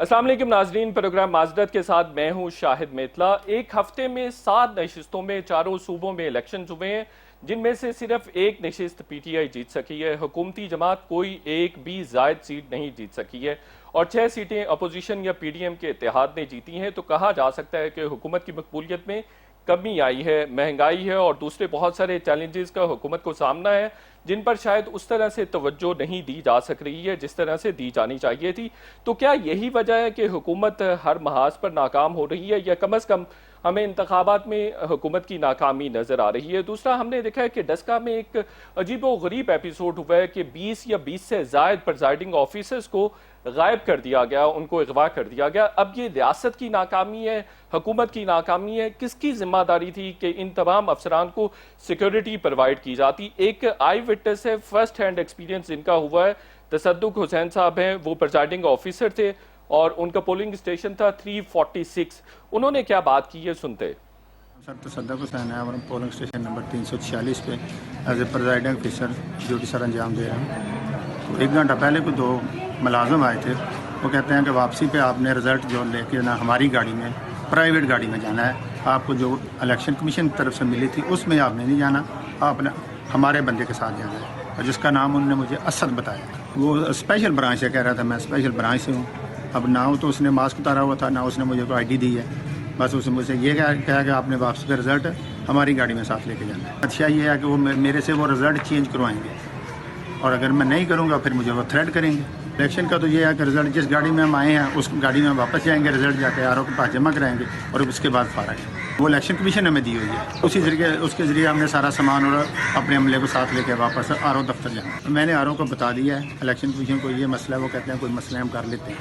अस्सलाम वालेकुम नाजरीन, प्रोग्राम माजरत के साथ मैं हूं शाहिद मेतला। एक हफ्ते में 7 नशिस्तों में चारों सूबों में इलेक्शन हुए हैं, जिनमें से सिर्फ एक नशिस्त पीटीआई जीत सकी है। हुकूमती जमात कोई एक भी जायद सीट नहीं जीत सकी है और 6 सीटें अपोजिशन या पीडीएम के इत्तेहाद ने जीती हैं। तो कहा जा सकता है कि हुकूमत की मकबूलियत में कमी आई है, महंगाई है और दूसरे बहुत सारे चैलेंजेस का हुकूमत को सामना है, जिन पर शायद उस तरह से तवज्जो नहीं दी जा सक रही है जिस तरह से दी जानी चाहिए थी। तो क्या यही वजह है कि हुकूमत हर महाज पर नाकाम हो रही है, या कम अज़ कम हमें इंतखाबात में हुकूमत की नाकामी नजर आ रही है? दूसरा, हमने देखा है कि डस्का में एक अजीब व गरीब एपिसोड हुआ है कि 20 या 20 से जायद प्रिजाइडिंग ऑफिसर्स को गायब कर दिया गया, उनको अगवा कर दिया गया। अब ये रियासत की नाकामी है, हुकूमत की नाकामी है? किसकी जिम्मेदारी थी कि इन तमाम अफसरान को सिक्योरिटी प्रोवाइड की जाती? एक आई विटनेस है, फर्स्ट हैंड एक्सपीरियंस जिनका हुआ है, तसद्दुक हुसैन साहब हैं, वो प्रिजाइडिंग ऑफिसर थे और उनका पोलिंग स्टेशन था 346। उन्होंने क्या बात की है, सुनते। सर तसद्दुक हुसैन है और पोलिंग स्टेशन नंबर 346 पे as a presiding officer duty सर अंजाम दे रहे हैं। तो 1 घंटा पहले को 2 मुलाजिम आए थे। वो कहते हैं कि वापसी पे आपने रिज़ल्ट जो लेके ना हमारी गाड़ी में, प्राइवेट गाड़ी में जाना है। आपको जो इलेक्शन कमीशन की तरफ से मिली थी उसमें आपने नहीं जाना, आपने हमारे बंदे के साथ जाना है, और जिसका नाम उन्होंने मुझे असद बताया। वो स्पेशल ब्रांच से कह रहा था, मैं स्पेशल ब्रांच से हूँ। अब ना तो उसने मास्क उतारा हुआ था, ना उसने मुझे कोई ID दी है। बस उसने मुझे ये कहा कि आपने वापसी का रिज़ल्ट हमारी गाड़ी में साथ लेके जाना है। अच्छा ये है कि वो मेरे से वो रिज़ल्ट चेंज करवाएंगे और अगर मैं नहीं करूँगा फिर मुझे वो थ्रेट करेंगे। इलेक्शन का तो ये है कि रिज़ल्ट जिस गाड़ी में हम आए हैं उस गाड़ी में वापस जाएंगे, रिज़ल्ट जाके आरओ के पास जमा कराएंगे और उसके बाद फारग है। वो इलेक्शन कमीशन हमें दी हुई है, उसी जरिए उसके ज़रिए हमने सारा सामान और अपने अमले को साथ लेके वापस आरओ दफ्तर जाना। मैंने आरओ को बता दिया है इलेक्शन कमीशन को ये मसला है। वो कहते हैं कोई मसला हम कर लेते हैं,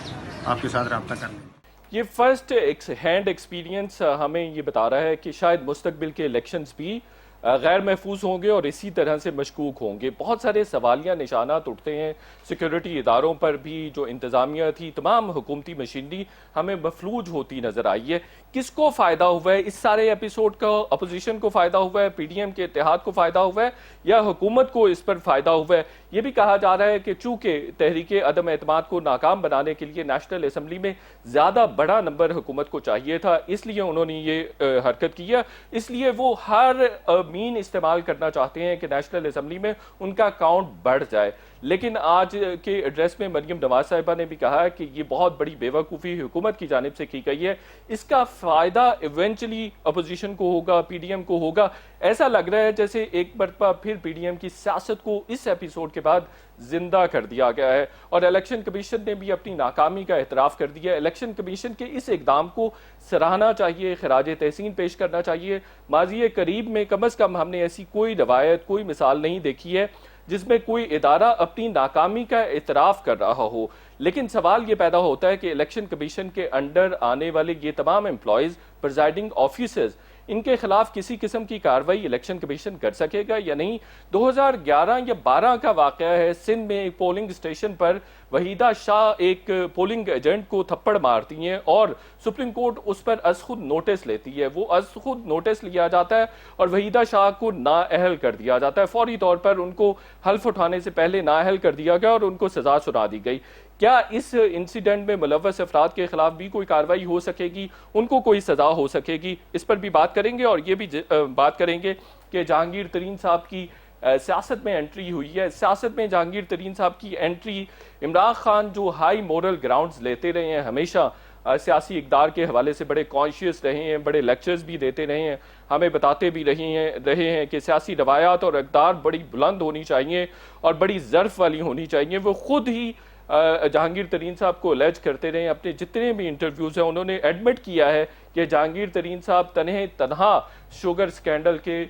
आपके साथ रब्ता कर लेंगे। ये फर्स्ट हैंड एक्सपीरियंस हमें ये बता रहा है कि शायद मुस्तकबिल के इलेक्शंस भी गैर महफूज होंगे और इसी तरह से मशकूक होंगे। बहुत सारे सवालिया निशानात उठते हैं सिक्योरिटी इदारों पर भी। जो इंतज़ामिया थी, तमाम हुकूमती मशीनरी हमें मफलूज होती नज़र आई है। किसको फ़ायदा हुआ है इस सारे एपिसोड का? अपोजिशन को फ़ायदा हुआ है, पीडीएम के इत्तेहाद को फ़ायदा हुआ है, या हुकूमत को इस पर फ़ायदा हुआ है? यह भी कहा जा रहा है कि चूंकि तहरीक अदम एतमाद को नाकाम बनाने के लिए नेशनल असम्बली में ज़्यादा बड़ा नंबर हुकूमत को चाहिए था, इसलिए उन्होंने ये हरकत की है। इसलिए वो हर मीन इस्तेमाल करना चाहते हैं कि नेशनल असम्बली में उनका काउंट बढ़ जाए। लेकिन आज के एड्रेस में मरियम नवाज साहिबा ने भी कहा है कि ये बहुत बड़ी बेवकूफ़ी हुकूमत की जानिब से की गई है। इसका फ़ायदा इवेंचुअली अपोजिशन को होगा, पीडीएम को होगा। ऐसा लग रहा है जैसे एक मरतबा फिर पीडीएम की सियासत को इस एपिसोड के बाद जिंदा कर दिया गया है और इलेक्शन कमीशन ने भी अपनी नाकामी का एतराफ़ कर दिया। इलेक्शन कमीशन के इस इकदाम को सराहना चाहिए, खराज तहसीन पेश करना चाहिए। माज़ी करीब में कम अज़ कम हमने ऐसी कोई रवायत, कोई मिसाल नहीं देखी है जिसमें कोई इदारा अपनी नाकामी का एतराफ़ कर रहा हो। लेकिन सवाल ये पैदा होता है कि इलेक्शन कमीशन के अंडर आने वाले ये तमाम एम्प्लॉयज़, प्रिजाइडिंग ऑफिसर्स, इनके खिलाफ किसी किस्म की कार्रवाई इलेक्शन कमीशन कर सकेगा या नहीं? 2011 या 12 का वाकया है, सिंध में एक पोलिंग स्टेशन पर वहीदा शाह एक पोलिंग एजेंट को थप्पड़ मारती हैं और सुप्रीम कोर्ट उस पर अज खुद नोटिस लेती है। वो अज खुद नोटिस लिया जाता है और वहीदा शाह को नाअहल कर दिया जाता है। फौरी तौर पर उनको हल्फ उठाने से पहले नाअहल कर दिया गया और उनको सजा सुना दी गई। क्या इस इंसिडेंट में मुलव्वस अफराद के खिलाफ भी कोई कार्रवाई हो सकेगी, उनको कोई सजा हो सकेगी? इस पर भी बात करेंगे और ये भी बात करेंगे कि जहांगीर तरीन साहब की सियासत में एंट्री हुई है। सियासत में जहांगीर तरीन साहब की एंट्री, इमरान खान जो हाई मोरल ग्राउंड्स लेते रहे हैं, हमेशा सियासी इक़दार के हवाले से बड़े कॉन्शियस रहे हैं, बड़े लेक्चर्स भी देते रहे हैं, हमें बताते भी रहे हैं कि सियासी रवायात और इक़दार बड़ी बुलंद होनी चाहिए और बड़ी ज़र्फ़ वाली होनी चाहिए। वो खुद ही जहांगीर तरीन साहब को अलर्ज करते रहे। अपने जितने भी इंटरव्यूज़ हैं उन्होंने एडमिट किया है कि जहांगीर तरीन साहब तनहा शुगर स्कैंडल के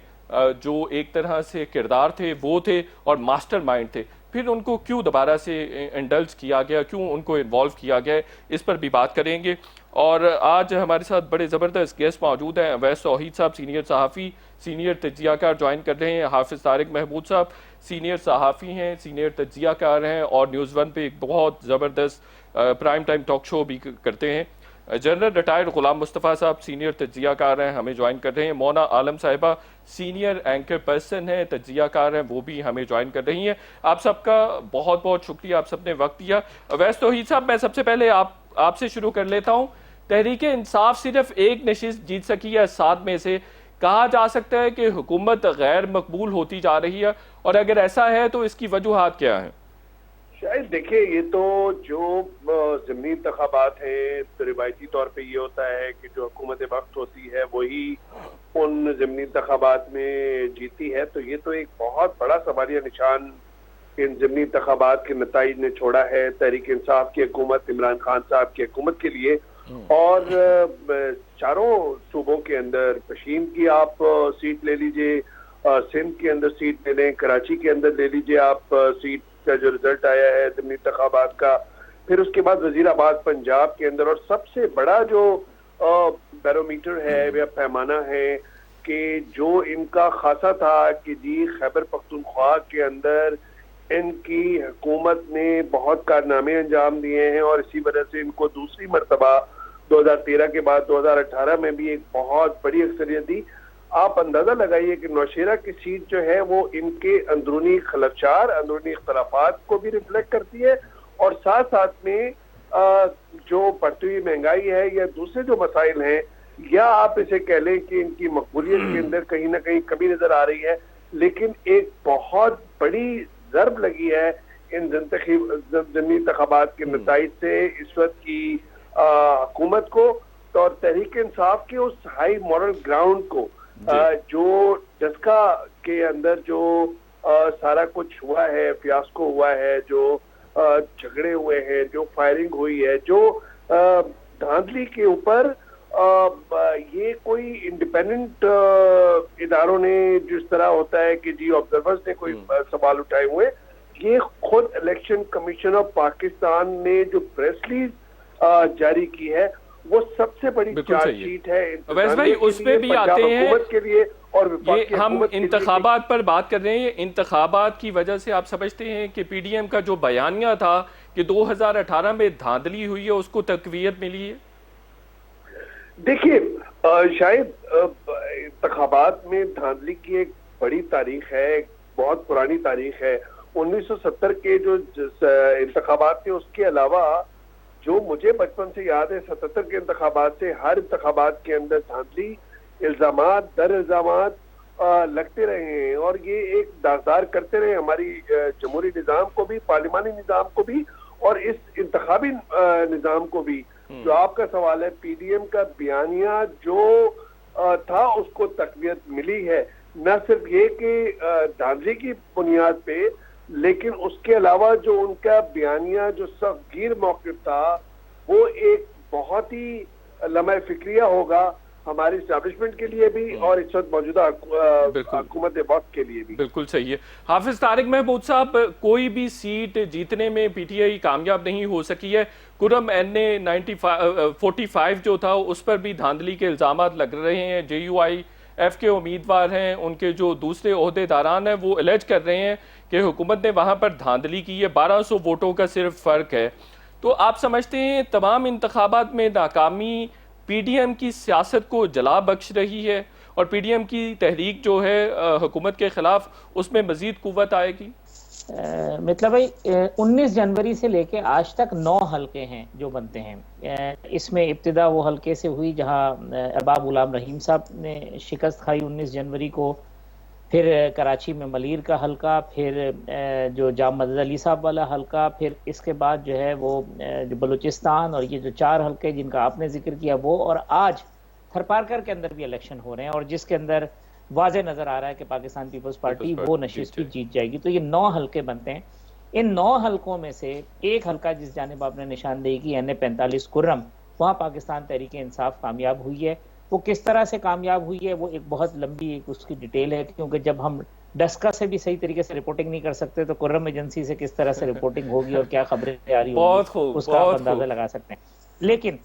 जो एक तरह से किरदार थे वो थे और मास्टरमाइंड थे। फिर उनको क्यों दोबारा से इंडल्ज किया गया, क्यों उनको इन्वॉल्व किया गया, इस पर भी बात करेंगे। और आज हमारे साथ बड़े ज़बरदस्त गेस्ट मौजूद हैं। अवैस तौहीद साहब सीनियर सहाफ़ी, सीनियर तज्ज़ियाकार ज्वाइन कर रहे हैं। हाफिज़ तारिक महमूद साहब सीनियर सहाफ़ी हैं, सीनियर तज्ज़ियाकार हैं और न्यूज़ वन पे एक बहुत ज़बरदस्त प्राइम टाइम टॉक शो भी करते हैं। जनरल रिटायर्ड गुलाम मुस्तफ़ा साहब सीनियर तज्ज़ियाकार हैं, हमें ज्वाइन कर रहे हैं। मोना आलम साहिबा सीनियर एंकर पर्सन हैं, तज्ज़ियाकार हैं, वो भी हमें ज्वाइन कर रही हैं। आप सबका बहुत बहुत शुक्रिया, आप सबने वक्त दिया। अवैस तौहीद साहब, मैं सबसे पहले आपसे शुरू कर लेता हूं। तहरीक इंसाफ सिर्फ एक नशिस्त जीत सकी है 7 में से। कहा जा सकता है कि हुकूमत गैर मकबूल होती जा रही है, और अगर ऐसा है तो इसकी वजूहात क्या है? शायद देखिए, ये तो जो ज़िमनी इंतखाबात हैं तो रिवायती तौर पे ये होता है कि जो हुकूमत वक्त होती है वही उन ज़िमनी इंतखाबात में जीती है। तो ये तो एक बहुत बड़ा सवालिया निशान इन ज़िमनी इंतखाबात के नताइज ने छोड़ा है तहरीक इंसाफ की हुकूमत, इमरान खान साहब की हुकूमत के लिए। और चारों सूबों के अंदर पशीन की आप सीट ले लीजिए, सिंध के अंदर सीट ले लें, कराची के अंदर ले लीजिए आप सीट का जो रिजल्ट आया है ज़िमनी इंतखाबात का, फिर उसके बाद वजीराबाद पंजाब के अंदर। और सबसे बड़ा जो बैरोमीटर है या पैमाना है कि जो इनका खासा था कि जी खैबर पख्तूनख्वा के अंदर इनकी हुकूमत ने बहुत कारनामे अंजाम दिए हैं और इसी वजह से इनको दूसरी मरतबा 2013 के बाद 2018 में भी एक बहुत बड़ी अक्सरियत दी। आप अंदाजा लगाइए कि नौशेरा की सीट जो है वो इनके अंदरूनी खलफचार, अंदरूनी इख्तलाफात को भी रिफ्लेक्ट करती है, और साथ साथ में जो बढ़ती हुई महंगाई है या दूसरे जो मसाइल हैं, या आप इसे कह लें कि इनकी मकबूलियत के अंदर कहीं ना कहीं कमी नजर आ रही है। लेकिन एक बहुत बड़ी ज़रब लगी है इन ज़िमनी इंतखाबात के नताइज से इस वक्त की हुकूमत को, तो और तहरीक इंसाफ के उस हाई मॉरल ग्राउंड को जो डस्का के अंदर जो सारा कुछ हुआ है, फियास्को हुआ है, जो झगड़े हुए हैं, जो फायरिंग हुई है, जो धांधली के ऊपर ये कोई इंडिपेंडेंट इदारों ने, जिस तरह होता है कि जी ऑब्जर्वर्स ने कोई सवाल उठाए हुए, ये खुद इलेक्शन कमीशन ऑफ पाकिस्तान ने जो प्रेस रिलीज जारी की है वो सबसे बड़ी चार्जशीट है। वैसे भाई उस पे भी आते हैं के लिए, और ये हम इंतखाबात पर बात कर रहे हैं। इंतखाबात की वजह से आप समझते हैं कि पीडीएम का जो बयानिया था कि 2018 में धांधली हुई है उसको तकवीयत मिली है? देखिए, शायद इंतखाबात में धांधली की एक बड़ी तारीख है, बहुत पुरानी तारीख है। 1970 के जो इंतखाबात थे उसके अलावा जो मुझे बचपन से याद है 77 के इंतखाबात से हर इंतखाबात के अंदर धांधली, इल्जामात दर इल्जामात लगते रहे हैं, और ये एक दागदार करते रहे हमारी जमहूरी निज़ाम को भी, पार्लिमानी निज़ाम को भी, और इस इंतखाबी निज़ाम को भी। जो आपका सवाल है, पीडीएम का बयानिया जो था उसको तकवीयत मिली है, न सिर्फ ये कि धांधली की बुनियाद पे, लेकिन उसके अलावा जो उनका बयानिया जो सख्तगीर मौक़िफ़ था वो एक बहुत ही लम्हा फिक्रिया होगा हमारी एस्टैब्लिशमेंट के लिए भी और इस वक्त मौजूदा हुकूमत वक्त के लिए भी। बिल्कुल सही है। हाफिज तारिक महमूद साहब, कोई भी सीट जीतने में पीटीआई कामयाब नहीं हो सकी है। कुरम एनए 45 जो था उस पर भी धांधली के इल्जामात लग रहे हैं। JUIF के उम्मीदवार हैं, उनके जो दूसरे ओहदेदारान हैं वो एलेज कर रहे हैं कि हुकूमत ने वहाँ पर धांधली की है। 1200 वोटों का सिर्फ फ़र्क है। तो आप समझते हैं तमाम इंतखाबात में नाकामी पीडीएम की सियासत को जला बख्श रही है, और पीडीएम की तहरीक जो है हुकूमत के खिलाफ उसमें मजीद कुव्वत आएगी? मतलब भाई 19 जनवरी से लेके आज तक 9 हलके हैं जो बनते हैं। इसमें इब्तिदा वो हलके से हुई जहां अरबाब गुलाम रहीम साहब ने शिकस्त खाई 19 जनवरी को, फिर कराची में मलीर का हलका, फिर जो जाम मदद अली साहब वाला हलका, फिर इसके बाद जो है वो जो बलूचिस्तान, और ये जो 4 हलके जिनका आपने जिक्र किया वो, और आज थरपारकर के अंदर भी इलेक्शन हो रहे हैं और जिसके अंदर वाज़े नज़र आ रहा है कि पाकिस्तान पीपल्स पार्टी वो नशिस्त भी जीत जाएगी। तो ये 9 हलके बनते हैं। इन 9 हलकों में से एक हलका जिस जानिब आपने निशानदेही की NA 45 कुर्रम, वहाँ पाकिस्तान तहरीक इंसाफ कामयाब हुई है। वो किस तरह से कामयाब हुई है वो एक बहुत लंबी एक उसकी डिटेल है, क्योंकि जब हम डस्का से भी सही तरीके से रिपोर्टिंग नहीं कर सकते तो कुर्रम एजेंसी से किस तरह से रिपोर्टिंग होगी और क्या खबरें आ रही होंगी उसका आप अंदाजा लगा सकते हैं। लेकिन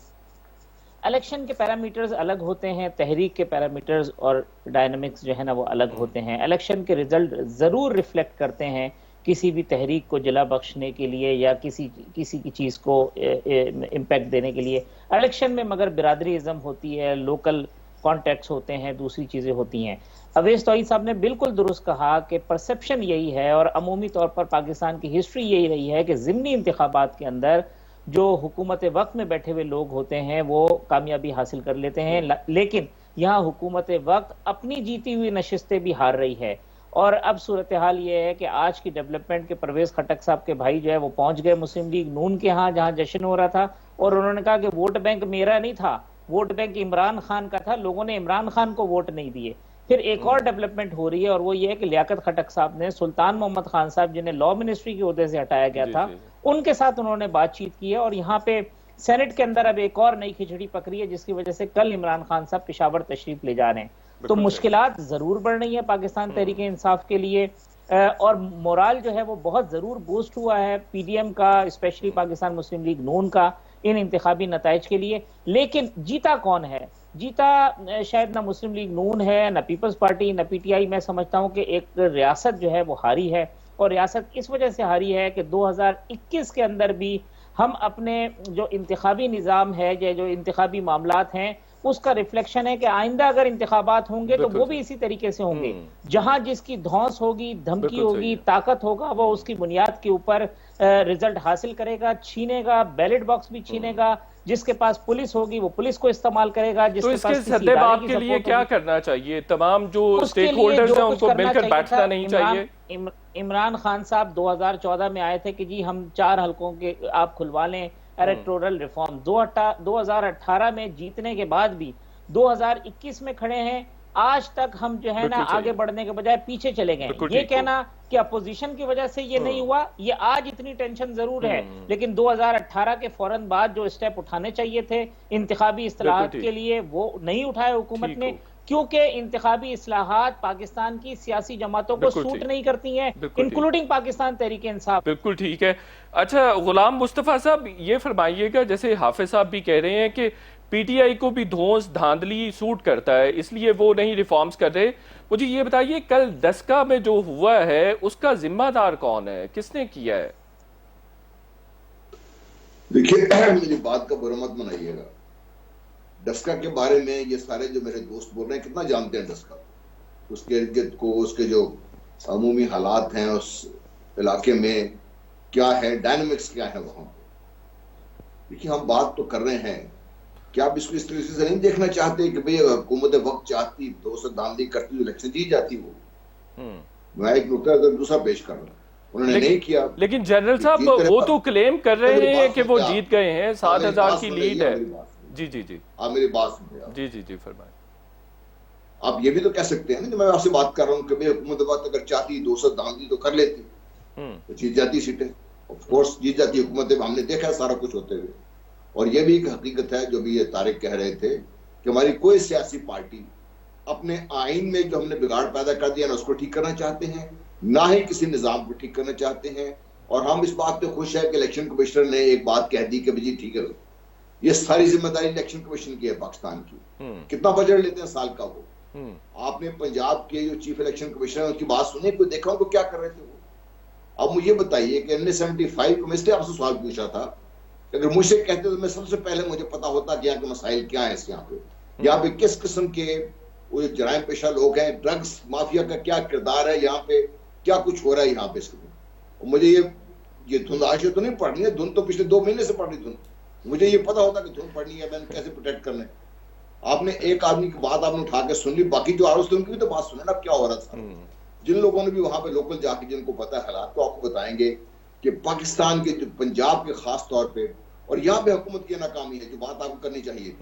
इलेक्शन के पैरामीटर्स अलग होते हैं, तहरीक के पैरामीटर्स और डायनामिक्स जो है ना वो अलग होते हैं। इलेक्शन के रिजल्ट ज़रूर रिफ्लेक्ट करते हैं किसी भी तहरीक को जला बख्शने के लिए या किसी की चीज़ को इम्पैक्ट देने के लिए। इलेक्शन में मगर बिरादरीज़म होती है, लोकल कॉन्टेक्ट्स होते हैं, दूसरी चीज़ें होती हैं। अवैस तौहीद साहब ने बिल्कुल दुरुस्त कहा कि परसेप्शन यही है और अमूमी तौर पर पाकिस्तान की हिस्ट्री यही रही है कि ज़िमनी इंतखाबात के अंदर जो हुकूमत वक्त में बैठे हुए लोग होते हैं वो कामयाबी हासिल कर लेते हैं, लेकिन यहाँ हुकूमत वक्त अपनी जीती हुई नशिस्तें भी हार रही है। और अब सूरत हाल ये है कि आज की डेवलपमेंट के परवेज खटक साहब के भाई जो है वो पहुंच गए मुस्लिम लीग नून के यहाँ, जहाँ जश्न हो रहा था, और उन्होंने कहा कि वोट बैंक मेरा नहीं था, वोट बैंक इमरान खान का था, लोगों ने इमरान खान को वोट नहीं दिए। फिर एक और डेवलपमेंट हो रही है और वो ये है कि लियाकत खटक साहब ने सुल्तान मोहम्मद खान साहब जिन्हें लॉ मिनिस्ट्री के ओहदे से हटाया गया था, उनके साथ उन्होंने बातचीत की है। और यहाँ पे सेनेट के अंदर अब एक और नई खिचड़ी पक रही है, जिसकी वजह से कल इमरान खान साहब पेशावर तशरीफ ले जा रहे हैं। तो मुश्किलात जरूर बढ़ रही है पाकिस्तान तहरीक इंसाफ के लिए, और मोराल जो है वो बहुत जरूर बूस्ट हुआ है पीडीएम का, स्पेशली पाकिस्तान मुस्लिम लीग नून का, इन इंतखाबी नताइज के लिए। लेकिन जीता कौन है? जीता शायद ना मुस्लिम लीग नून है, ना पीपल्स पार्टी, ना पीटीआई। मैं समझता हूं कि एक रियासत जो है वो हारी है, और रियासत इस वजह से हारी है कि 2021 के अंदर भी हम अपने जो इंतखाबी निज़ाम है, जो इंतखाबी मामलात हैं, उसका रिफ्लेक्शन है कि आइंदा अगर इंतखाबात होंगे तो वो भी इसी तरीके से होंगे, जहां जिसकी धौंस होगी, धमकी होगी, ताकत होगा, वो उसकी बुनियाद के ऊपर रिजल्ट हासिल करेगा, छीनेगा, बैलेट बॉक्स भी छीनेगा। जिसके पास पुलिस होगी वो पुलिस को इस्तेमाल करेगा। तो इसके सद्देबाब के लिए क्या करना चाहिए? तमाम जो स्टेक होल्डर्स हैं उनको मिलकर बैठना नहीं चाहिए? इमरान खान साहब 2014 में आए थे कि जी हम 4 हलकों के आप खुलवा लें, इलेक्टोरल रिफॉर्म। 2018 में जीतने के बाद भी 2021 में खड़े हैं। आज तक हम जो है ना आगे बढ़ने के बजाय पीछे चले गए। ये कहना कि अपोजिशन की वजह से ये नहीं हुआ, ये आज इतनी टेंशन जरूर है, लेकिन 2018 के फौरन बाद जो स्टेप उठाने चाहिए थे इंतखाबी इस्लाहात के लिए वो नहीं उठाए हुकूमत ने, क्योंकि इंतखाबी इस्लाहात पाकिस्तान की सियासी जमातों को सूट नहीं करती हैं, इंक्लूडिंग पाकिस्तान तहरीक इंसाफ। बिल्कुल ठीक है। अच्छा गुलाम मुस्तफा साहब, ये फरमाइएगा, जैसे हाफिज साहब भी कह रहे हैं कि पीटीआई को भी धौंस धांधली सूट करता है, इसलिए वो नहीं रिफॉर्म्स कर रहे। मुझे ये बताइए, कल दस्का में जो हुआ है उसका जिम्मेदार कौन है, किसने किया है? देखिए, मेरी बात का बुरा मत मनाइएगा। डस्का के बारे में ये सारे जो मेरे दोस्त बोल रहे हैं कितना जानते हैं डस्का, उसके इर्द गिर्द को, उसके जो अमूमी हालात हैं उस इलाके में क्या है, डायनामिक्स क्या है वहां पे। देखिए, हम बात तो कर रहे हैं, क्या आप इसको इस तरीके से नहीं देखना चाहते कि भाई हुकूमत वक्त चाहती तो धांधली करती तो इलेक्शन जीत जाती वो। मैं एक नुकता अगर दूसरा पेश कर रहा हूँ, उन्होंने नहीं किया। लेकिन जनरल साहब वो तो क्लेम कर रहे हैं कि वो जीत गए हैं, 7,000 की लीड है। जी जी जी, आप मेरी बात सुनिए। जी जी जी, फरमाएं। आप ये भी तो कह सकते हैं ना, मैं आपसे बात कर रहा हूँ कि भाई हुकूमत वक्त अगर चाहती 200 धांधली तो कर लेती, तो जीत जाती सीटें, ऑफ कोर्स जीत जाती हुकूमत। हमने देखा सारा कुछ होते हुए। और यह भी एक हकीकत है जो भी ये तारिक कह रहे थे कि हमारी कोई सियासी पार्टी अपने आइन में जो हमने बिगाड़ पैदा कर दिया ना उसको ठीक करना चाहते हैं, ना ही किसी निजाम को ठीक करना चाहते हैं। और हम इस बात पे खुश है कि इलेक्शन कमिश्नर ने एक बात कह दी कि जी ठीक है, ये सारी जिम्मेदारी इलेक्शन कमीशन की है पाकिस्तान की। कितना बजट लेते हैं साल का वो? आपने पंजाब के जो चीफ इलेक्शन कमिश्नर उनकी बात सुनी, कोई देखा उनको क्या कर रहे थे वो? अब मुझे बताइए कि 1975 को मैं इसलिए आपसे सवाल पूछा था, अगर मुझसे कहते तो मैं सबसे पहले मुझे पता होता कि यहाँ के मसाइल क्या है, यहाँ पे किस किस्म के वो जराइम पेशा लोग हैं, ड्रग्स माफिया का क्या किरदार है, यहाँ पे क्या कुछ हो रहा है यहाँ पे। इसको मुझे ये धुंध आज तो नहीं पढ़नी है, धुंध तो पिछले 2 महीने से पढ़नी धुंध। मुझे ये पता होता कि धुंध पढ़नी है, मैंने कैसे प्रोटेक्ट करना है। आपने एक आदमी की बात आपने उठा के सुन ली, बाकी जो आरोप थे उनकी भी तो बात सुने ना, क्या हो रहा था। जिन लोगों ने भी वहां पे लोकल जाके जिनको पता है हालात, तो आपको बताएंगे कि पाकिस्तान के जो पंजाब के खास तौर पे, और यहाँ पे हुकूमत की नाकामी है, जो बात आपको करनी चाहिए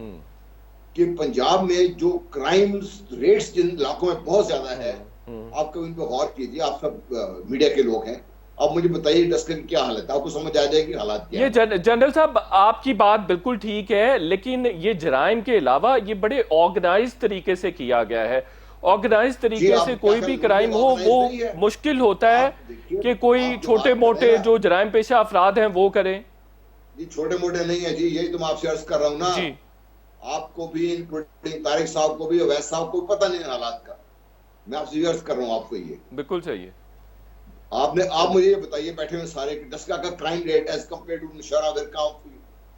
कि पंजाब में जो क्राइम रेट्स जिन इलाकों में बहुत ज्यादा है, आप कभी इन पे गौर कीजिए, आप सब मीडिया के लोग हैं। अब मुझे बताइए डस्का की क्या हालत है, आपको समझ आ जाएगी हालात क्या है। जनरल साहब आपकी बात बिल्कुल ठीक है, लेकिन ये जराइम के अलावा ये बड़े ऑर्गेनाइज तरीके से किया गया है। ऑर्गेनाइज तरीके से कोई भी क्राइम हो वो मुश्किल होता है कि कोई छोटे मोटे जो जराइम पेशा अफराद हैं वो करें। जी छोटे मोटे नहीं है जी, यही तो मैं आपसे अर्ज कर रहा हूँ ना जी। आपको भी, इंक्लूडिंग तारिक साहब को भी, अवैध साहब को पता नहीं हालात का। मैं आपसे अर्ज कर रहा हूँ आपको, ये बिल्कुल सही है। आप मुझे ये बताइए बैठे हुए सारे डस्का का crime rate as compared to Nowshera,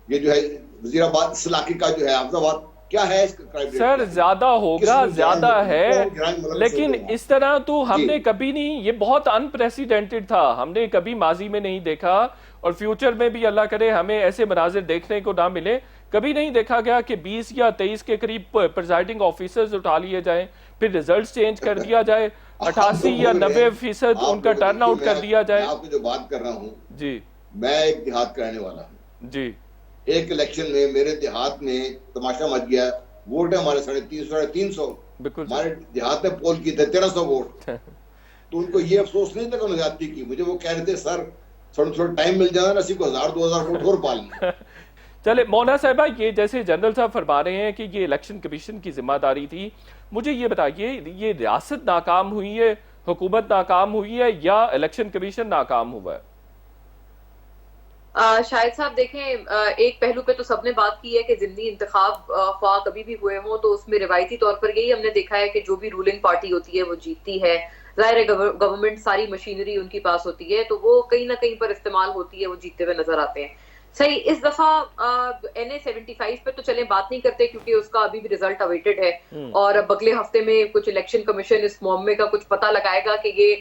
ये जो है वजीराबाद इस इलाके का जो है अहमदाबाद, क्या है इसका क्राइम रेट? सर ज्यादा होगा, ज्यादा है, लेकिन इस तरह तो हमने कभी नहीं, ये बहुत अनप्रेसिडेंटेड था, हमने कभी माजी में नहीं देखा। और फ्यूचर में भी अल्लाह करे हमें ऐसे मनाजिर देखने को ना मिले। कभी नहीं देखा गया कि 20 या 23 के करीब प्रिजाइडिंग ऑफिसर्स उठा लिए जाए, फिर रिजल्ट चेंज कर दिया जाए, 88 या 90% उनका टर्न आउट कर दिया जाए। आपको जो बात कर रहा हूँ जी, मैं एक देहात का रहने वाला हूँ जी, एक इलेक्शन में मेरे देहात में तमाशा मच गया, वोट है हमारे 350 बिल्कुल हमारे देहात में पोल की थे 1300 वोट तो उनको ये अफसोस नहीं था कि उन्होंने ज्यादती की। मुझे वो कह रहे थे सर थोड़ा टाइम मिल जाए ना, को 1000-2000 वोट और पाल लें। चले मोना साहबा, ये जैसे जनरल साहब फरमा रहे हैं कि ये इलेक्शन कमीशन की जिम्मेदारी थी, मुझे ये बताइए ये रियासत नाकाम हुई है, हुकूमत नाकाम हुई है या इलेक्शन कमीशन नाकाम हुआ है? शायद साहब देखें, एक पहलू पे तो सबने बात की है कि जिमनी इंतखाब ख्वाह कभी भी हुए हों तो उसमें रिवायती तौर पर यही हमने देखा है कि जो भी रूलिंग पार्टी होती है वो जीतती है। जाहिर है गवर्नमेंट सारी मशीनरी उनके पास होती है तो वो कहीं ना कहीं पर इस्तेमाल होती है, वो जीतते हुए नजर आते हैं। सही, इस दफा NA 75 पे तो चले बात नहीं करते क्योंकि उसका अभी भी रिजल्ट अवेटेड है और अब अगले हफ्ते में कुछ इलेक्शन कमीशन इस मामले का कुछ पता लगाएगा कि ये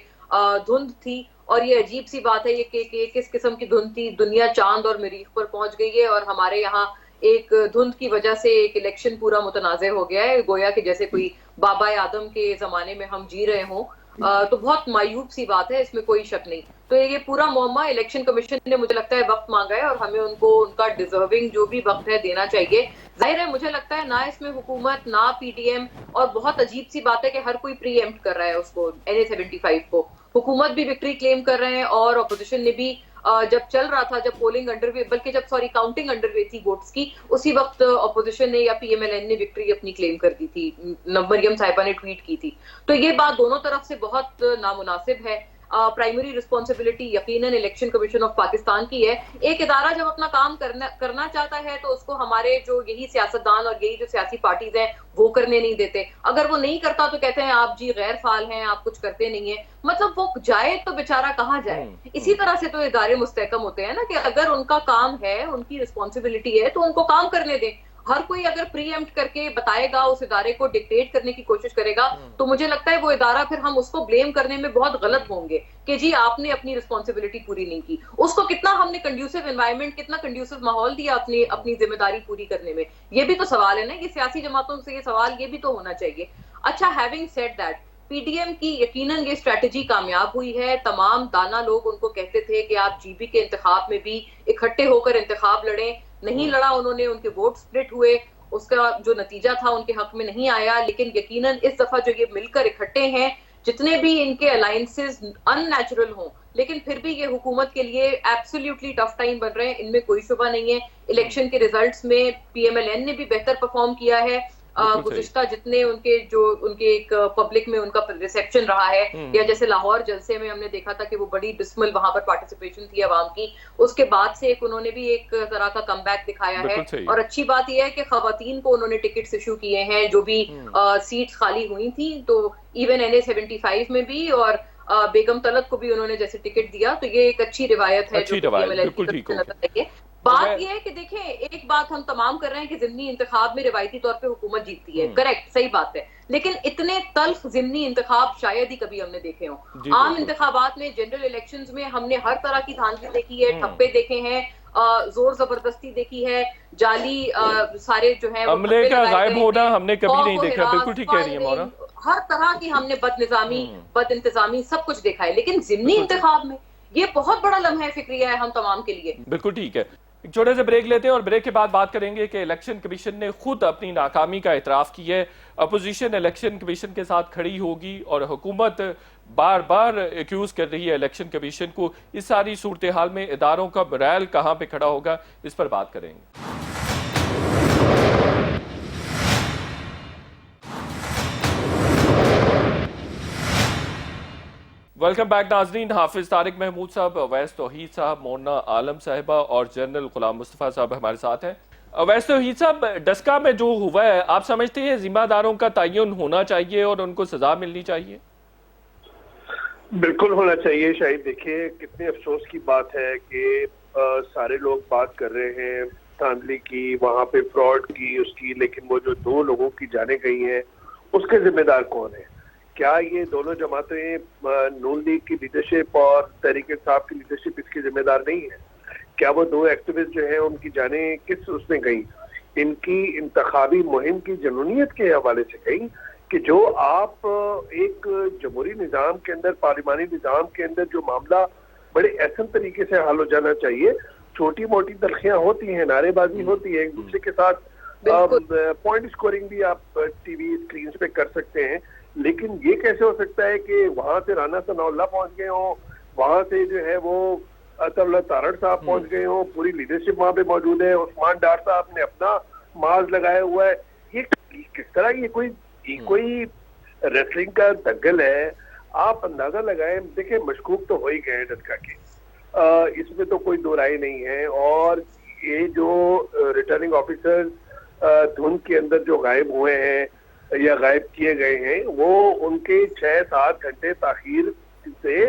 धुंध थी और ये अजीब सी बात है ये कि किस किस्म की धुंध थी। दुनिया चांद और मरीख पर पहुंच गई है और हमारे यहाँ एक धुंध की वजह से एक इलेक्शन पूरा मुतनाज़े हो गया है, गोया कि जैसे कोई बाबा आदम के जमाने में हम जी रहे हों। तो बहुत मायूब सी बात है, इसमें कोई शक नहीं। तो ये पूरा मुअम्मा इलेक्शन कमीशन ने मुझे लगता है वक्त मांगा है और हमें उनको उनका डिजर्विंग जो भी वक्त है देना चाहिए। जाहिर है मुझे लगता है ना इसमें हुकूमत ना PDM, और बहुत अजीब सी बात है कि हर कोई प्री एम्प्ट कर रहा है उसको NA 75 को। हुकूमत भी विक्ट्री क्लेम कर रहे हैं और अपोजिशन ने भी जब चल रहा था, जब पोलिंग अंडरवे बल्कि जब काउंटिंग अंडरवे थी वोट्स की, उसी वक्त अपोजिशन ने या PMLN ने विक्ट्री अपनी क्लेम कर दी थी। मरियम साहिबा ने ट्वीट की थी। तो ये बात दोनों तरफ से बहुत नामुनासिब है। प्राइमरी रिस्पॉन्सिबिलिटी यकीनन इलेक्शन कमीशन ऑफ पाकिस्तान की है। एक इदारा जब अपना काम करना चाहता है तो उसको हमारे जो यही सियासतदान और यही जो सियासी पार्टीज हैं वो करने नहीं देते। अगर वो नहीं करता तो कहते हैं आप जी गैर फाल हैं, आप कुछ करते नहीं है। मतलब वो जाए तो बेचारा कहाँ जाए। इसी तरह से तो इदारे मुस्तहकम होते हैं ना कि अगर उनका काम है, उनकी रिस्पॉन्सिबिलिटी है तो उनको काम करने दें। हर कोई अगर प्रीएम्प्ट करके बताएगा, उस इदारे को डिक्टेट करने की कोशिश करेगा तो मुझे लगता है वो इदारा फिर हम उसको ब्लेम करने में बहुत गलत होंगे कि जी आपने अपनी रिस्पॉन्सिबिलिटी पूरी नहीं की। उसको कितना हमने कंड्यूसिव एनवायरनमेंट, कितना कंड्यूसिव माहौल दिया अपनी जिम्मेदारी पूरी करने में, ये भी तो सवाल है ना। ये सियासी जमातों से ये सवाल ये भी तो होना चाहिए। अच्छा, हैविंग सेड दैट, PDM की यकीनन ये स्ट्रेटजी कामयाब हुई है। तमाम दाना लोग उनको कहते थे कि आप GB के इंतखाब में भी इकट्ठे होकर इंतखाब लड़ें, नहीं लड़ा उन्होंने, उनके वोट स्प्लिट हुए, उसका जो नतीजा था उनके हक में नहीं आया। लेकिन यकीनन इस दफा जो ये मिलकर इकट्ठे हैं, जितने भी इनके अलायंसेस अननेचुरल हों लेकिन फिर भी ये हुकूमत के लिए एब्सोल्युटली टफ टाइम बन रहे हैं, इनमें कोई शुबा नहीं है। इलेक्शन के रिजल्ट्स में PMLN ने भी बेहतर परफॉर्म किया है। गुज़िश्ता जितने उनके एक पब्लिक में उनका रिसेप्शन रहा है, या जैसे लाहौर जलसे में हमने देखा था कि वो बड़ी डिस्मल वहां पर पार्टिसिपेशन थी अवाम की, उसके बाद से उन्होंने भी एक तरह का कमबैक दिखाया है। और अच्छी बात यह है कि खवातीन को उन्होंने टिकट्स इशू किए हैं जो भी सीट्स खाली हुई थी, तो इवन NA 75 में भी, और बेगम तलत को भी उन्होंने जैसे टिकट दिया, तो ये एक अच्छी रिवायत है जो बात यह है कि देखें, एक बात हम तमाम कर रहे हैं कि जिमनी इंतखाब में रिवायती तौर पे हुकूमत जीतती है, करेक्ट, सही बात है। लेकिन इतने तल्ख जिमनी इंतखाब शायद ही कभी हमने देखे हों। आम इंतखाबात में, जनरल इलेक्शंस में हमने हर तरह की धांधली देखी है, ठप्पे देखे हैं, जोर जबरदस्ती देखी है, जाली सारे जो है अमले का गायब होना हमने कभी नहीं देखा। बिल्कुल ठीक कह रही है मौना, हर तरह की हमने बदनिजामी, बद इंतजामी सब कुछ देखा है। लेकिन जिमनी इंतखाब में ये बहुत बड़ा लम्हा फिक्रिया है हम तमाम के लिए। बिल्कुल ठीक है। एक छोटे से ब्रेक लेते हैं और ब्रेक के बाद बात करेंगे कि इलेक्शन कमीशन ने खुद अपनी नाकामी का इतराफ किया है। अपोजिशन इलेक्शन कमीशन के साथ खड़ी होगी और हुकूमत बार बार एक्यूज कर रही है इलेक्शन कमीशन को। इस सारी सूरत हाल में इदारों का मोरल कहां पे खड़ा होगा, इस पर बात करेंगे। वेलकम बैक नाजरीन। हाफिज तारिक महमूद साहब, अवैस तौहीद साहब, मोना आलम साहिबा और जनरल गुलाम मुस्तफ़ा साहब हमारे साथ हैं। अवैस तौहीद साहब, डस्का में जो हुआ है, आप समझते हैं जिम्मेदारों का तयन होना चाहिए और उनको सजा मिलनी चाहिए? बिल्कुल होना चाहिए। शायद देखिए कितने अफसोस की बात है कि सारे लोग बात कर रहे हैं धांधली की, वहां पे फ्रॉड की, उसकी, लेकिन वो जो 2 लोगों की जाने गई हैं उसके जिम्मेदार कौन है? क्या ये दोनों जमातें, नून लीग की लीडरशिप और तहरीक इंसाफ की लीडरशिप इसकी जिम्मेदार नहीं है? क्या वो दो एक्टिविस्ट जो हैं उनकी जाने किस उसमें गई? इनकी इंतखाबी मुहिम की जनूनियत के हवाले से गई कि जो आप एक जमहूरी निज़ाम के अंदर, पार्लिमानी निज़ाम के अंदर जो मामला बड़े ऐसे तरीके से हल हो जाना चाहिए, छोटी मोटी तलखियां होती हैं, नारेबाजी होती है, एक दूसरे के साथ पॉइंट स्कोरिंग भी आप टीवी स्क्रीन पे कर सकते हैं, लेकिन ये कैसे हो सकता है कि वहां से राना सनाउल्लाह पहुंच गए हों, वहां से जो है वो अतउल्लाह तारड़ साहब पहुंच गए हों, पूरी लीडरशिप वहां पे मौजूद है, उस्मान डार साहब ने अपना मार्च लगाया हुआ है। ये किस तरह, ये कोई रेसलिंग का दंगल है? आप अंदाजा लगाएं, देखिए मशकूक तो हो ही गए डरका के, इसमें तो कोई दो राय नहीं है। और ये जो रिटर्निंग ऑफिसर धुंध के अंदर जो गायब हुए हैं या गायब किए गए हैं, वो उनके 6-7 घंटे ताखीर से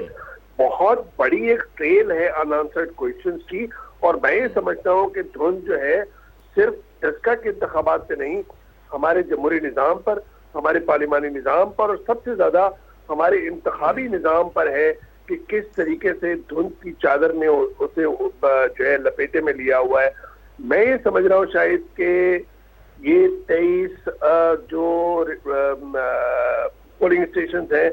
बहुत बड़ी एक ट्रेल है अनआंसर्ड क्वेश्चंस की। और मैं ये समझता हूँ कि धुंध जो है सिर्फ डस्का के इंतखाबात पे नहीं, हमारे जमहूरी निज़ाम पर, हमारे पार्लिमानी निज़ाम पर, और सबसे ज्यादा हमारे इंतखाबी निज़ाम पर है कि किस तरीके से धुंध की चादर ने उसे जो है लपेटे में लिया हुआ है। मैं ये समझ रहा हूँ शायद कि ये 23 जो पोलिंग स्टेशन हैं,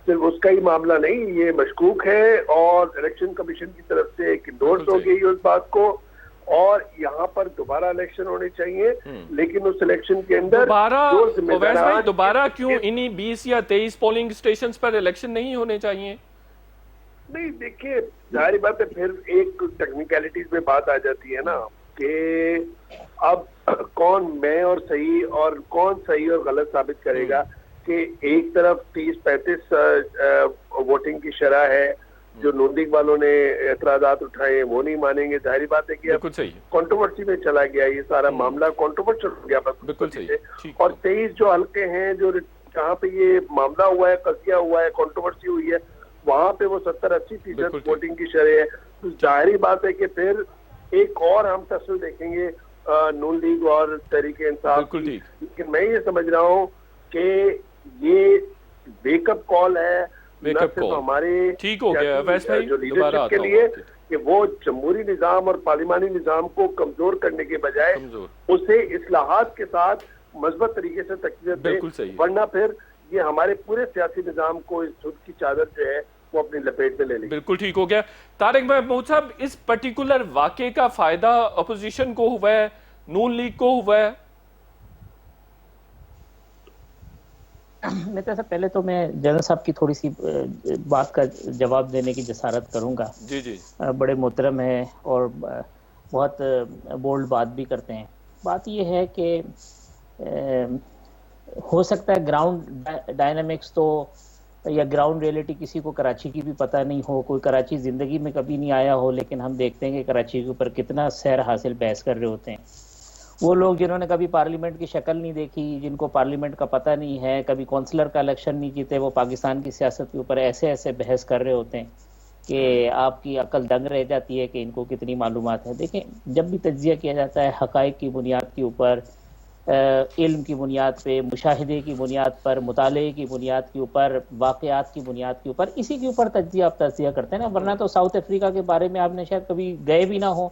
सिर्फ उसका ही मामला नहीं, ये मशकूक है और इलेक्शन कमीशन की तरफ से एक इंडोर्स हो गई उस बात को, और यहाँ पर दोबारा इलेक्शन होने चाहिए, लेकिन उस इलेक्शन के अंदर दोबारा क्यों इन्हीं 20 या 23 पोलिंग स्टेशन पर इलेक्शन नहीं होने चाहिए? नहीं, देखिए जाहिर बात है, फिर एक टेक्निकलिटीज में बात आ जाती है ना कि अब कौन मैं और सही और कौन सही और गलत साबित करेगा कि एक तरफ 30-35 वोटिंग की शरह है, जो नून लीग वालों ने एतराजात उठाए वो नहीं मानेंगे। जाहिर बात है कि अब कंट्रोवर्सी में चला गया ये सारा मामला, कंट्रोवर्शियल हो गया बिल्कुल सही। और 23 जो हल्के हैं जो जहाँ पे ये मामला हुआ है, कसिया हुआ है, कंट्रोवर्सी हुई है, वहां पे वो 70-80% वोटिंग की शरह है। तो जाहिर बात है कि फिर एक और हम तस्वीर देखेंगे नून लीग और तहरीके इंसाफ की। लेकिन मैं ये समझ रहा हूँ कि ये वेकअप कॉल है, न सिर्फ हमारे ठीक हो गया जो लीडरशिप के लिए कि वो जमहूरी निज़ाम और पार्लिमानी निज़ाम को कमजोर करने के बजाय उसे इस्लाहात के साथ मजबूत तरीके से तकसीत दे, वरना फिर ये हमारे पूरे सियासी निज़ाम को इस धुंध की चादर जो है वो अपनी लपेट में ले लेगी। बिल्कुल ठीक हो गया। तारिक महमूद साहब, इस पर्टिकुलर वाक़े का फायदा अपोजिशन को हुआ है, नून लीग को हुआ है? मित्र साहब, पहले तो मैं जनरल साहब की थोड़ी सी बात का जवाब देने की जसारत करूंगा। जी जी, बड़े मोहतरम है और बहुत बोल्ड बात भी करते हैं। बात ये है कि हो सकता है ग्राउंड डायनामिक्स तो या ग्राउंड रियलिटी किसी को कराची की भी पता नहीं हो, कोई कराची ज़िंदगी में कभी नहीं आया हो, लेकिन हम देखते हैं कि कराची के ऊपर कितना सैर हासिल बहस कर रहे होते हैं। वो लोग जिन्होंने कभी पार्लियामेंट की शक्ल नहीं देखी, जिनको पार्लियामेंट का पता नहीं है, कभी कौंसलर का इलेक्शन नहीं जीते, वो पाकिस्तान की सियासत के ऊपर ऐसे ऐसे बहस कर रहे होते हैं कि आपकी अकल दंग रह जाती है कि इनको कितनी मालूमात है। देखें, जब भी तज्जिया किया जाता है हक़ाइक़ की बुनियाद के ऊपर, इल्म की बुनियाद पे, मुशाहिदे की बुनियाद पर, मुताले की बुनियाद के ऊपर, वाक़यात की बुनियाद के ऊपर, इसी के ऊपर तज्जिया आप तज्जिया करते हैं ना। वरना तो साउथ अफ्रीका के बारे में आपने शायद कभी गए भी ना हो,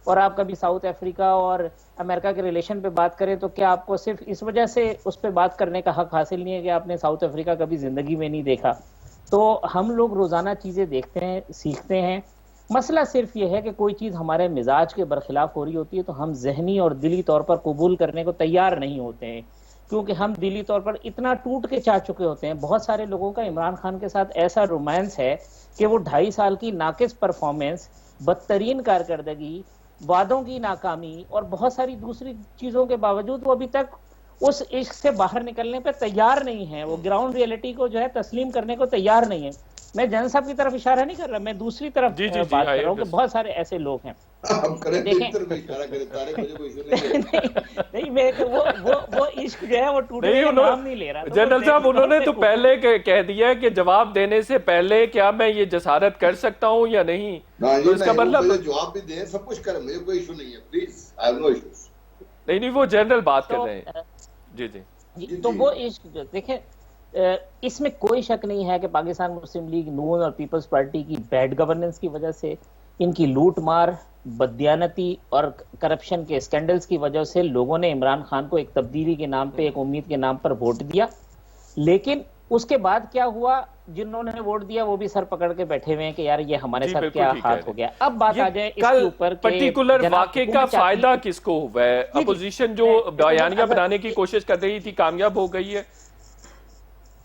और आप कभी साउथ अफ्रीका और अमेरिका के रिलेशन पे बात करें तो क्या आपको सिर्फ इस वजह से उस पर बात करने का हक हासिल नहीं है कि आपने साउथ अफ्रीका कभी ज़िंदगी में नहीं देखा? तो हम लोग रोज़ाना चीज़ें देखते हैं, सीखते हैं। मसला सिर्फ ये है कि कोई चीज़ हमारे मिजाज के बरखिलाफ हो रही होती है तो हम जहनी और दिली तौर पर कबूल करने को तैयार नहीं होते हैं, क्योंकि हम दिली तौर पर इतना टूट के चाह चुके होते हैं। बहुत सारे लोगों का इमरान खान के साथ ऐसा रोमांस है कि वो 2.5 साल की नाकिस परफॉर्मेंस, बदतरीन कारकर्दगी, वादों की नाकामी और बहुत सारी दूसरी चीज़ों के बावजूद वो अभी तक उस इश्क से बाहर निकलने पे तैयार नहीं है। वो ग्राउंड रियलिटी को जो है तस्लीम करने को तैयार नहीं है। मैं जन साहब की तरफ इशारा नहीं कर रहा, मैं दूसरी तरफ बात कर रहा हूँ कि बहुत सारे ऐसे लोग हैं। नहीं, मैं वो इश्क जो है वो टूटने का नाम नहीं ले रहा। जनरल साहब, उन्होंने तो पहले कह दिया कि जवाब देने से पहले क्या मैं ये जसारत कर सकता हूँ या नहीं, तो इसका मतलब जवाब भी दें, सब कुछ करें, मुझे कोई इशू नहीं है, please, I have no issues. नहीं, वो जनरल बात कर रहे हैं। जी जी, तो वो इश्क देखें, इसमें कोई शक नहीं है कि पाकिस्तान मुस्लिम लीग, नून और पीपल्स पार्टी की बैड गवर्नेंस की वजह से इनकी लूट मार, बददियानती और करप्शन के स्कैंडल्स की वजह से लोगों ने इमरान खान को एक तब्दीली के नाम पे, एक उम्मीद के नाम पर वोट दिया। लेकिन उसके बाद क्या हुआ, जिन्होंने वोट दिया वो भी सर पकड़ के बैठे हुए हैं कि यार ये हमारे साथ क्या हाथ हो गया। अब बात आ जाए इसके ऊपर पर्टिकुलर वाकये का फायदा किसको हुआ है? अपोजिशन जो बयानियां बनाने की कोशिश कर रही थी कामयाब हो गई है।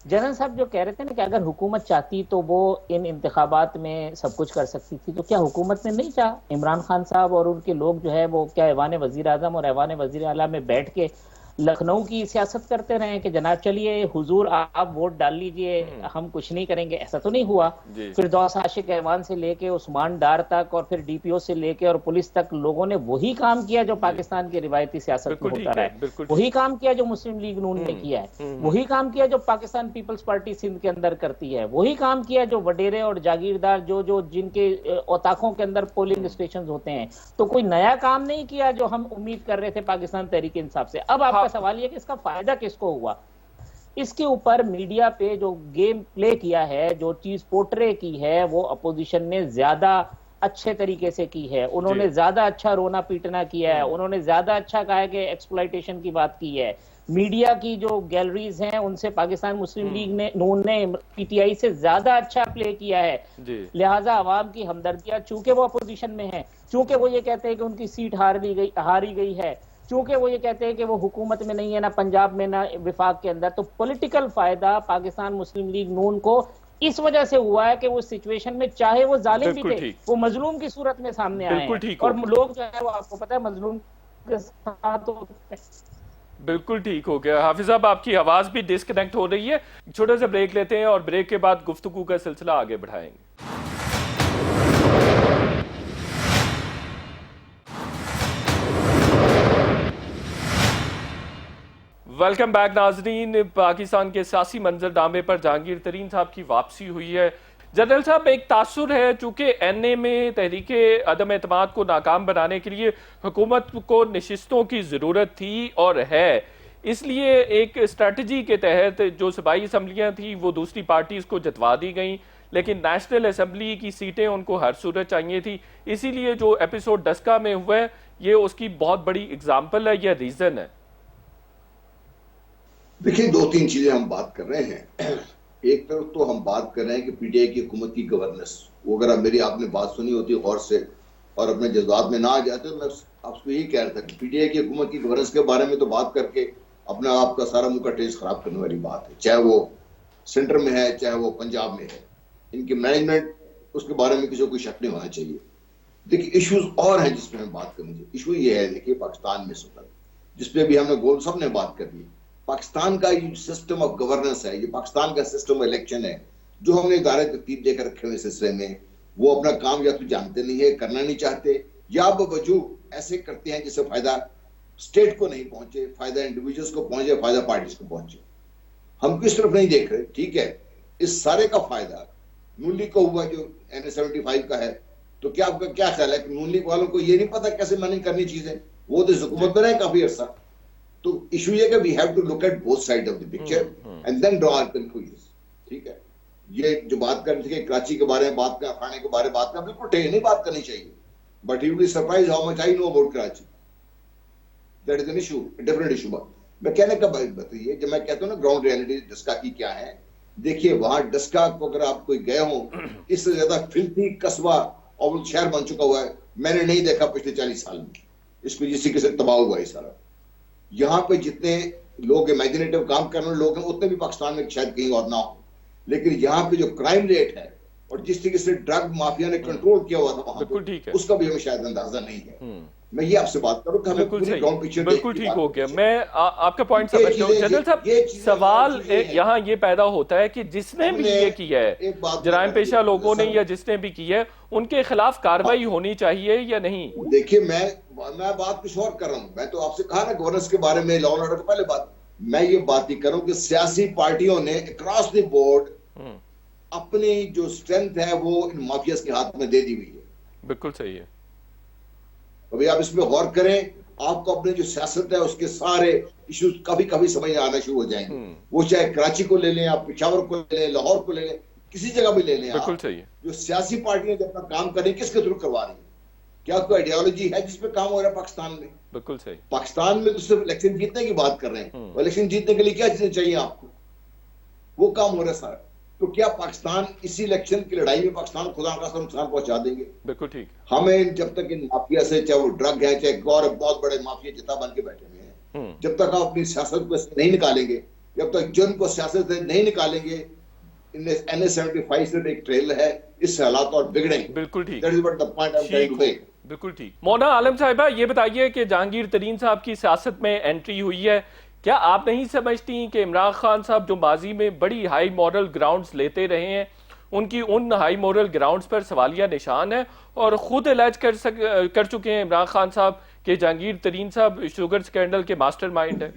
जनरल साहब जो कह रहे थे ना कि अगर हुकूमत चाहती तो वो इन इंतखाबात में सब कुछ कर सकती थी, तो क्या हुकूमत ने नहीं चाहा? इमरान खान साहब और उनके लोग जो है वो क्या ऐवान वजीर आजम और ऐवान वजीर आला में बैठ के लखनऊ की सियासत करते रहे कि जनाब चलिए हुजूर आप वोट डाल लीजिए, हम कुछ नहीं करेंगे? ऐसा तो नहीं हुआ। फिर दौस आशिक ऐवान से लेके उस्मान डार तक और फिर डीपीओ से लेके और पुलिस तक लोगों ने वही काम किया जो पाकिस्तान की रिवायती सियासत में होता रहा है, वही काम किया जो मुस्लिम लीग नून ने किया है, वही काम किया जो पाकिस्तान पीपल्स पार्टी सिंध के अंदर करती है, वही काम किया जो वडेरे और जागीरदार जो जिनके औताकों के अंदर पोलिंग स्टेशन होते हैं। तो कोई नया काम नहीं किया जो हम उम्मीद कर रहे थे पाकिस्तान तहरीक इंसाफ से। अब आपका सवाल यह कि इसका फायदा किसको हुआ? इसके ऊपर मीडिया पे जो गेम प्ले किया है, जो चीज पोर्ट्रे की है, वो अपोजिशन ने ज्यादा अच्छे तरीके से की है। उन्होंने ज्यादा अच्छा रोना पीटना किया है, उन्होंने ज्यादा अच्छा कहा है कि एक्सप्लॉइटेशन की बात की है। मीडिया की जो गैलरीज हैं उनसे पाकिस्तान मुस्लिम लीग ने नून ने पीटीआई से ज्यादा अच्छा प्ले किया है। लिहाजा अवाम की हमदर्दियां, चूंकि वो अपोजिशन में है, चूंकि वो ये कहते हैं कि उनकी सीट हारी गई है, चूंकि वो ये कहते हैं कि वो हुकूमत में नहीं है, ना पंजाब में ना विफाक के अंदर, तो पॉलिटिकल फायदा पाकिस्तान मुस्लिम लीग नून को इस वजह से हुआ है कि वो सिचुएशन में चाहे वो जालिम भी थे, वो मजलूम की सूरत में सामने आए हैं। और लोग जो है वो आपको पता है मजलूम के साथ। बिल्कुल ठीक हो गया। हाफिज साहब आपकी आवाज भी डिस्कनेक्ट हो रही है। छोटा सा ब्रेक लेते हैं और ब्रेक के बाद गुफ्तगू का सिलसिला आगे बढ़ाएंगे। वेलकम बैक नाजरीन। पाकिस्तान के सियासी मंजरनामे पर जहांगीर तरीन साहब की वापसी हुई है। जनरल साहब एक तासुर है, चूंकि एनए में तहरीके अदम एतमाद को नाकाम बनाने के लिए हुकूमत को नशिस्तों की ज़रूरत थी और है, इसलिए एक स्ट्रेटजी के तहत जो सूबाई असम्बलियाँ थी वो दूसरी पार्टीज़ को जतवा दी गई, लेकिन नेशनल असम्बली की सीटें उनको हर सूरत चाहिए थी। इसीलिए जो एपिसोड डस्का में हुआ है ये उसकी बहुत बड़ी एग्जाम्पल है या रीज़न है? देखिए, दो तीन चीजें हम बात कर रहे हैं। एक तरफ तो हम बात कर रहे हैं कि पीटीआई की हुकूमत की गवर्नेंस, वो अगर मेरी आपने बात सुनी होती गौर से और अपने जज्बात में ना आ जाते, तो मैं आपको यही कह रहा था कि पीटीआई की हुकूमत की गवर्नेंस के बारे में तो बात करके अपना आपका सारा मुंह का टेस्ट खराब करने वाली बात है। चाहे वो सेंटर में है, चाहे वो पंजाब में है, इनकी मैनेजमेंट, उसके बारे में किसी को कोई शक नहीं होना चाहिए। देखिए, इश्यूज और हैं जिसपे हम बात करेंगे। इशू ये है, देखिए, पाकिस्तान में जिसपे भी हमने गोल सबने बात कर दी, पाकिस्तान का ये सिस्टम ऑफ गवर्नेंस है, ये पाकिस्तान का सिस्टम इलेक्शन है, जो हमने इदारे तरतीब देकर रखे हुए सिलसिले में, वो अपना काम या तो जानते नहीं है, करना नहीं चाहते, या बावजूद ऐसे करते हैं जिससे फायदा स्टेट को नहीं पहुंचे, फायदा इंडिविजुअल्स को पहुंचे, फायदा पार्टीज को पहुंचे। हम किस तरफ नहीं देख रहे। ठीक है, इस सारे का फायदा नून लीग को हुआ जो NA-75 का है। तो क्या आपका क्या ख्याल है कि नून लीग वालों को ये नहीं पता कैसे मैनेज करनी चीजें? वो तो हुकूमत में रहे काफी अरसा। तो इशू ये कि we have to look at both side of the picture and then draw our conclusions. ठीक है, ये जो बात कर रहे थे कराची के बारे में बात कर, खाने के बारे में बात कर, बिल्कुल नहीं बात करनी चाहिए, but you will be surprise how much I know about Karachi. That is an issue, different issue. मैं कहने का बताइए, जब मैं कहता हूँ ना ग्राउंड रियलिटी डस्का की क्या है, देखिए वहां डस्का को अगर आप कोई गए हो, इससे ज्यादा फिल्थी कस्बा और शहर बन चुका हुआ है, मैंने नहीं देखा पिछले 40 साल में। इसको जिस तरीके से तबाह हुआ है सारा। यहाँ पे जितने लोग इमेजिनेटिव काम करने वाले लोग हैं उतने भी पाकिस्तान में शायद कहीं और ना हो, लेकिन यहाँ पे जो क्राइम रेट है और जिस तरीके से ड्रग माफिया ने कंट्रोल किया हुआ था वहां पे, उसका भी हमें शायद अंदाजा नहीं है। मैं ये आपसे बात करूं कि हमें पूरी ग्राउंड पिक्चर बिल्कुल ठीक हो गया। मैं आपका पॉइंट समझता हूं जनरल साहब। सवाल यहाँ ये पैदा होता है कि जिसने भी ये किया है, जराइम पेशा लोगों ने या जिसने भी किया है, उनके खिलाफ कार्रवाई होनी चाहिए या नहीं? देखिए, मैं बात कुछ और कर रहा हूँ। मैं तो आपसे कहा ना गवर्नेंस के बारे में, लॉ एंड ऑर्डर के पहले बात, मैं ये बात ही कर रहा हूँ कि सियासी पार्टियों ने अक्रॉस द बोर्ड अपनी जो स्ट्रेंथ है वो इन माफियाज के हाथ में दे दी हुई है। बिल्कुल सही है। अभी आप इसमें गौर करें, आपको अपने जो सियासत है उसके सारे इश्यूज कभी कभी समझ आना शुरू हो जाएंगे। वो चाहे कराची को ले लें, आप पेशावर को ले लें, लाहौर को ले लें, किसी जगह भी ले लें बिल्कुल आप, सही है। जो सियासी पार्टियां जब तक काम करें किसके थ्रू करवा रही है? क्या कोई आइडियोलॉजी है जिसपे काम हो रहा है पाकिस्तान में? बिल्कुल सही। पाकिस्तान में तो सिर्फ इलेक्शन जीतने की बात कर रहे हैं, और इलेक्शन जीतने के लिए क्या चीजें चाहिए आपको, वो काम हो रहा है सारा। तो क्या पाकिस्तान इसी इलेक्शन की लड़ाई में पाकिस्तान खुदा का नुकसान पहुंचा देंगे? बिल्कुल ठीक। हमें जब तक इन माफिया से, चाहे वो ड्रग है चाहे और बहुत बड़े माफिया जितना बन के बैठे हुए हैं, जब तक आप अपनी सियासत को नहीं निकालेंगे, जब तक जुर्म को सियासत से नहीं निकालेंगे, NS-75 से एक ट्रेल है, इस हालात और बिगड़ेंगे। बिल्कुल ठीक। That is what the point I'm trying to make. बिल्कुल ठीक। मोना आलम साहिबा, ये बताइए कि जहांगीर तरीन साहब की सियासत में एंट्री हुई है, क्या आप नहीं समझती कि इमरान खान साहब जो माजी में बड़ी हाई मॉरल ग्राउंड्स लेते रहे हैं, उनकी उन हाई मॉरल ग्राउंड्स पर सवालिया निशान है, और खुद एलाज कर चुके हैं इमरान खान साहब कि जहांगीर तरीन साहब शुगर स्कैंडल के मास्टरमाइंड है?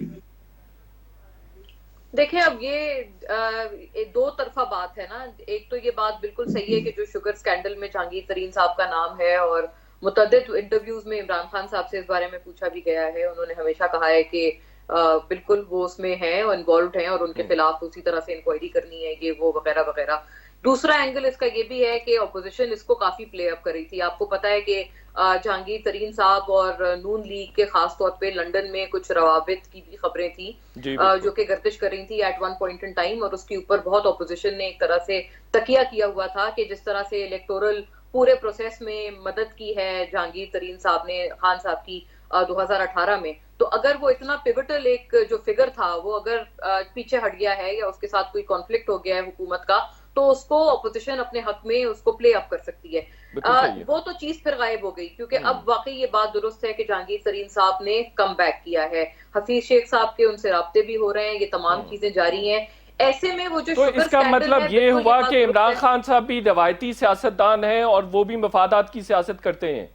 देखिए, अब ये दो तरफा बात है ना। एक तो ये बात बिल्कुल सही है कि जो शुगर स्कैंडल में जहांगीर तरीन साहब का नाम है, और मुतअद्दिद इंटरव्यूज में इमरान खान साहब से इस बारे में पूछा भी गया है, उन्होंने हमेशा कहा है कि बिल्कुल वो उसमें हैं और इन्वॉल्व हैं, और उनके खिलाफ उसी तरह से इंक्वायरी करनी है, ये वो वगैरह वगैरह। दूसरा एंगल इसका ये भी है कि ऑपोजिशन इसको काफी प्ले अप कर रही थी। आपको पता है कि जहांगीर तरीन साहब और नून लीग के खास तौर पे लंदन में कुछ रवाबित की भी खबरें थी जो कि गर्दिश कर रही थी at one point in time, और उसके ऊपर बहुत ऑपोजिशन ने एक तरह से तकिया किया हुआ था कि जिस तरह से इलेक्टोरल पूरे प्रोसेस में मदद की है जहांगीर तरीन साहब ने खान साहब की 2018 में, तो अगर वो इतना पिवटल एक जो फिगर था वो अगर पीछे हट गया है या उसके साथ कोई कॉन्फ्लिक्ट हो गया है हुकूमत का, तो उसको ऑपोजिशन अपने हक में उसको प्ले अप कर सकती है। वो तो चीज फिर गायब हो गई, क्योंकि अब वाकई ये बात दुरुस्त है कि जहांगीर तरीन साहब ने कम बैक किया है, हफीज शेख साहब के उनसे राब्ते भी हो रहे हैं, ये तमाम चीजें जारी हैं। ऐसे में वो जो तो इसका मतलब ये हुआ कि इमरान खान साहब भी रवायती सियासतदान हैं और वो भी मफादात की सियासत करते हैं।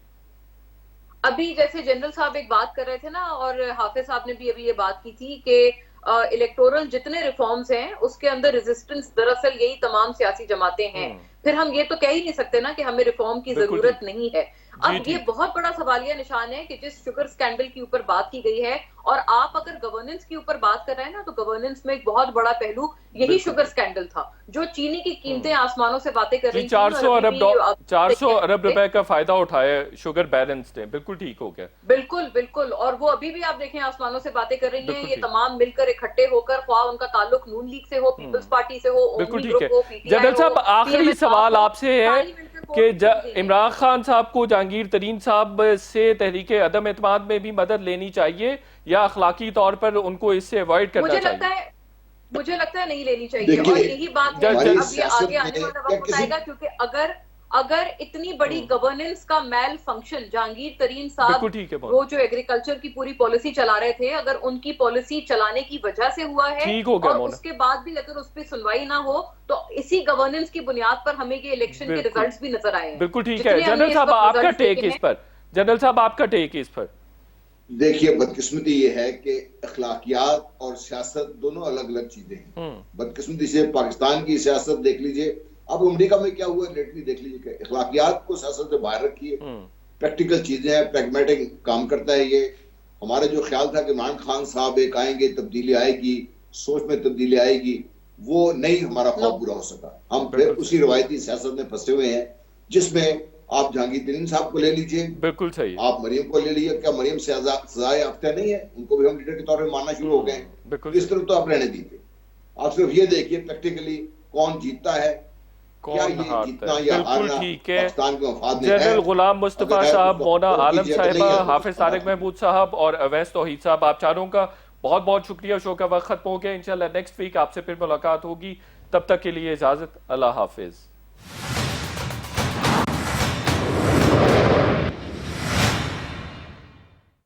अभी जैसे जनरल साहब एक बात कर रहे थे ना, और हाफिज साहब ने भी अभी ये बात की थी कि इलेक्टोरल जितने रिफॉर्म्स हैं उसके अंदर रेजिस्टेंस दरअसल यही तमाम सियासी जमातें हैं। फिर हम ये तो कह ही नहीं सकते ना कि हमें रिफॉर्म की जरूरत नहीं है। अब ये बहुत बड़ा सवालिया निशान है कि जिस शुगर स्कैंडल के ऊपर बात की गई है, और आप अगर गवर्नेंस के ऊपर बात कर रहे हैं ना, तो गवर्नेंस में एक बहुत बड़ा पहलू यही शुगर स्कैंडल था, जो चीनी की कीमतें आसमानों से बातें कर रही थी। 400 अरब रुपए का फायदा उठाया शुगर बैलेंस ने, बिल्कुल ठीक हो गया। बिल्कुल बिल्कुल, और वो अभी भी आप देखें आसमानों से बातें कर रही हैं। ये तमाम मिलकर इकट्ठे होकर, ख्वाह उनका ताल्लुक नून लीग से हो, पीपल्स पार्टी से हो, बिल्कुल ठीक है। जनरल साहब, आखिरी सवाल आपसे है कि इमरान खान साहब को जहांगीर तरीन साहब से तहरीक अदम एतमाद में भी मदद लेनी चाहिए या अखलाकी तौर पर उनको इससे अवॉइड करना चाहिए? मुझे लगता है नहीं लेनी चाहिए, और यही बात है। अब ये आगे आने वाला वक्त बताएगा, क्योंकि अगर इतनी बड़ी गवर्नेंस का मेल फंक्शन जहांगीर तरीन साहब वो जो एग्रीकल्चर की पूरी पॉलिसी चला रहे थे, अगर उनकी पॉलिसी चलाने की वजह से हुआ है और उसके बाद भी अगर उस पर सुनवाई ना हो, तो इसी गवर्नेंस की बुनियाद पर हमें ये इलेक्शन के रिजल्ट्स भी नजर आए हैं। बिल्कुल ठीक है। जनरल साहब, आपका टेक इस पर। जनरल साहब, आपका टेक इस पर। देखिए, बदकिस्मती ये है कि अखलाकियात और सियासत दोनों अलग अलग चीजें हैं। बदकिस्मती से पाकिस्तान की सियासत देख लीजिए, अब अमेरिका में क्या हुआ लेटली देख लीजिए। अखलाकियात को सियासत से बाहर रखिए, प्रैक्टिकल चीजें हैं, प्रैग्मेटिक काम करता है ये। हमारा जो ख्याल था कि इमरान खान साहब एक आएंगे, तब्दीली आएगी, सोच में तब्दीली आएगी, वो नहीं हमारा ख्वाब पूरा हो सका। हम फिर उसी रवायती सियासत में फंसे हुए हैं, जिसमें आप जहांगीर तरीन साहब को ले लीजिए, बिल्कुल सही, आप मरियम को ले लीजिए। क्या मरियम सजा याफ्ता नहीं है? उनको भी हम लीडर के तौर पर मानना शुरू हो गए। इस तरफ तो आप रहने दीजिए, आप सिर्फ ये देखिए प्रैक्टिकली कौन जीतता है, कौन हारता है। बिल्कुल ठीक है। जनरल गुलाम मुस्तफा साहब, मोना आलम साहिबा, हाफिज तारिक महमूद साहब और अवैस तौहीद साहब, आप चारों का बहुत बहुत शुक्रिया। शो का वक्त खत्म हो गया। इंशाल्लाह नेक्स्ट वीक आपसे फिर मुलाकात होगी। तब तक के लिए इजाजत। अल्लाह हाफिज।